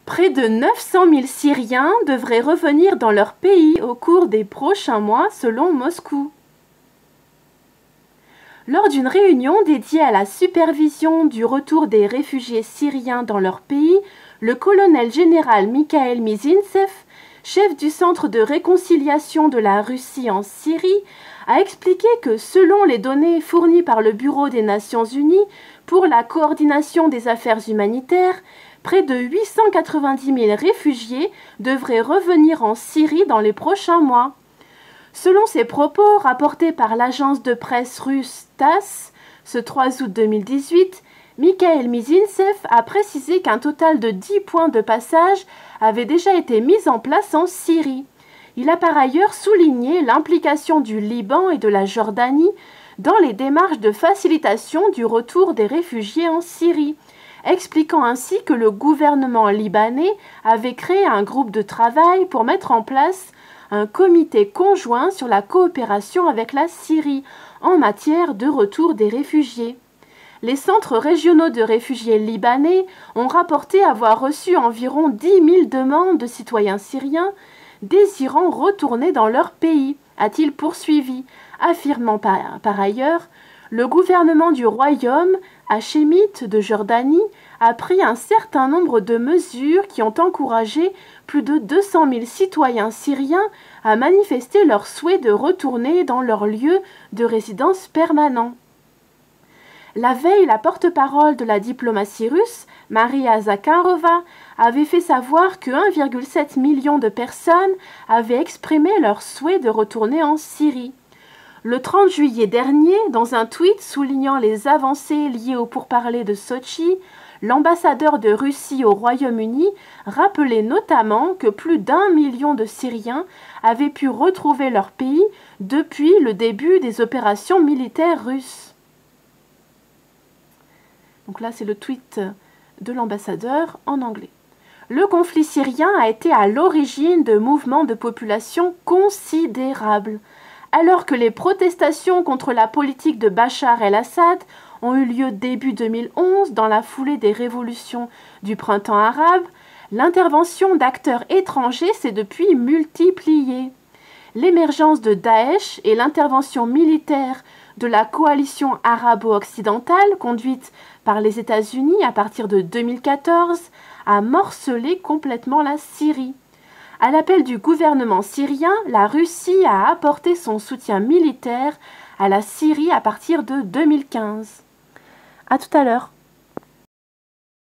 Près de 900 000 Syriens devraient revenir dans leur pays au cours des prochains mois, selon Moscou. Lors d'une réunion dédiée à la supervision du retour des réfugiés syriens dans leur pays, le colonel général Mikhail Mizintsev, chef du centre de réconciliation de la Russie en Syrie, a expliqué que selon les données fournies par le Bureau des Nations Unies pour la coordination des affaires humanitaires, près de 890 000 réfugiés devraient revenir en Syrie dans les prochains mois. Selon ces propos rapportés par l'agence de presse russe TASS, ce 3 août 2018, Mikhail Mizintsev a précisé qu'un total de 10 points de passage avaient déjà été mis en place en Syrie. Il a par ailleurs souligné l'implication du Liban et de la Jordanie dans les démarches de facilitation du retour des réfugiés en Syrie, expliquant ainsi que le gouvernement libanais avait créé un groupe de travail pour mettre en place un comité conjoint sur la coopération avec la Syrie en matière de retour des réfugiés. Les centres régionaux de réfugiés libanais ont rapporté avoir reçu environ 10 000 demandes de citoyens syriens désirant retourner dans leur pays, a-t-il poursuivi, affirmant par ailleurs « Le gouvernement du royaume hachémite de Jordanie a pris un certain nombre de mesures qui ont encouragé plus de 200 000 citoyens syriens à manifester leur souhait de retourner dans leur lieu de résidence permanent. » La veille, la porte-parole de la diplomatie russe, Maria Zakharova, avait fait savoir que 1,7 million de personnes avaient exprimé leur souhait de retourner en Syrie. Le 30 juillet dernier, dans un tweet soulignant les avancées liées aux pourparlers de Sotchi, l'ambassadeur de Russie au Royaume-Uni rappelait notamment que plus d'1 million de Syriens avaient pu retrouver leur pays depuis le début des opérations militaires russes. Donc là, c'est le tweet de l'ambassadeur en anglais. Le conflit syrien a été à l'origine de mouvements de population considérables. Alors que les protestations contre la politique de Bachar el-Assad ont eu lieu début 2011 dans la foulée des révolutions du printemps arabe, l'intervention d'acteurs étrangers s'est depuis multipliée. L'émergence de Daesh et l'intervention militaire de la coalition arabo-occidentale conduite par les États-Unis à partir de 2014 a morcelé complètement la Syrie. À l'appel du gouvernement syrien, la Russie a apporté son soutien militaire à la Syrie à partir de 2015. À tout à l'heure.